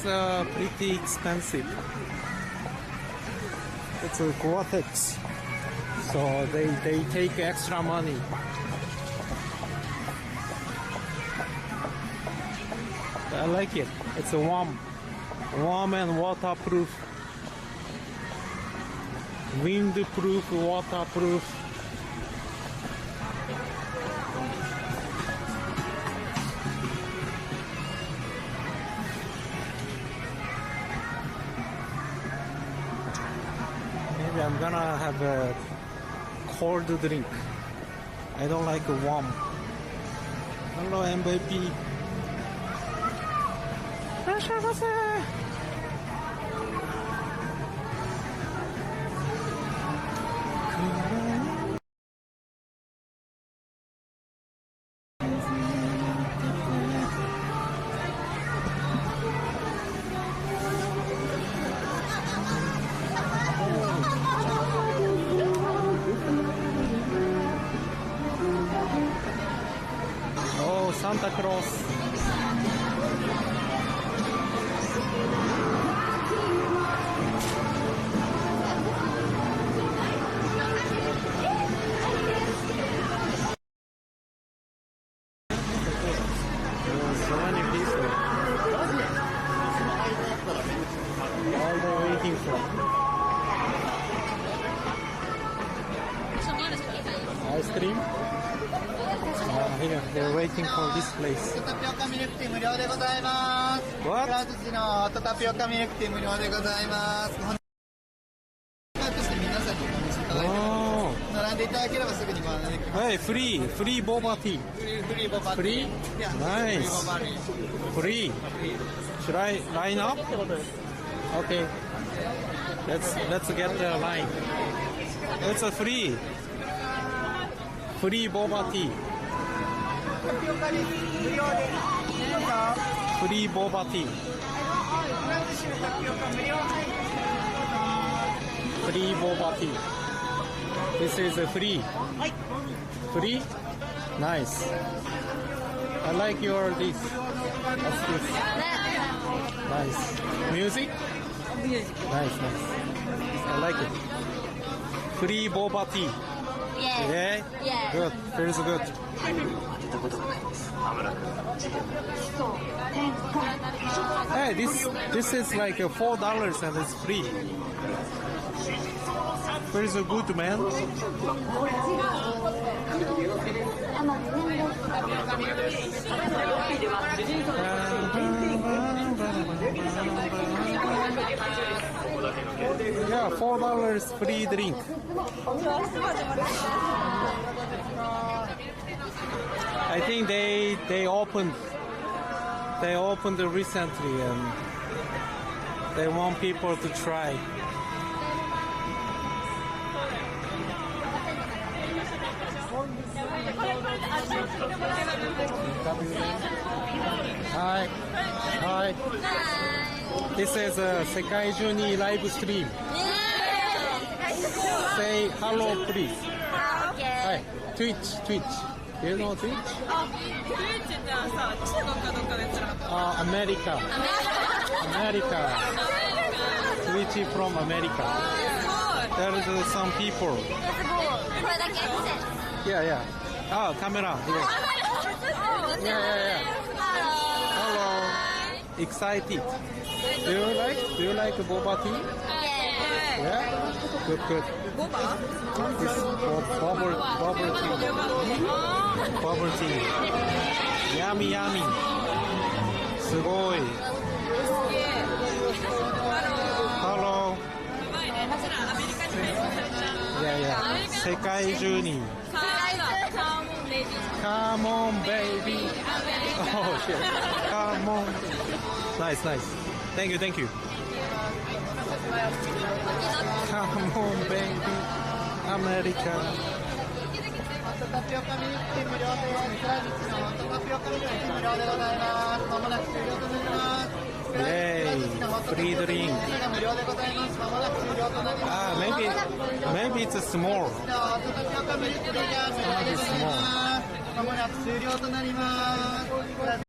was pretty expensive. It's a Gore-Tex, so they take extra money. I like it. It's a warm and waterproof, windproof, waterproof. Maybe I'm gonna have a cold drink. I don't like warm. Hello, MVP. Oh, Santa Claus. So many people. All they're waiting for. Ice cream? Here, they're waiting for this place. What? タピオカミルクティー無料でございます。皆さんにお試しいただいて並んでいただければすぐにご案内できます。Hey, free boba tea. Free boba tea. Free? Yeah. Nice. Free. Should I line up? Okay. Let's get the line. It's a free boba tea. タピオカです。無料で。Free boba tea. フランス酒のタピオカ無料。Free boba tea. This is free. Free? Nice. I like your this. What's this? Nice. Music? Nice. I like it. Free boba tea. Yeah? Good. Feels good. Hey, this is like $4 and it's free. Feels good, man. Yeah, $4 free drink. I think they opened recently and they want people to try. Hi. This is a Sekai Juni live stream. Say hello, please. Hi. Twitch. Do you know Twitch? America. Twitch from America. There is some people. Yeah. Oh, camera. Yeah. Hello. Excited. Do you like boba tea? Yeah. Good. This bubble tea. Yummy. すごい。Hello. Yeah. 世界中に。Come on, baby. Oh shit. Come on. Nice. Thank you. Come on, baby. America. タピオカミルクティー無料で、スライスのタピオカミルクティー無料でございます。まもなく終了となります。Free drink. Maybe it's small. Maybe small.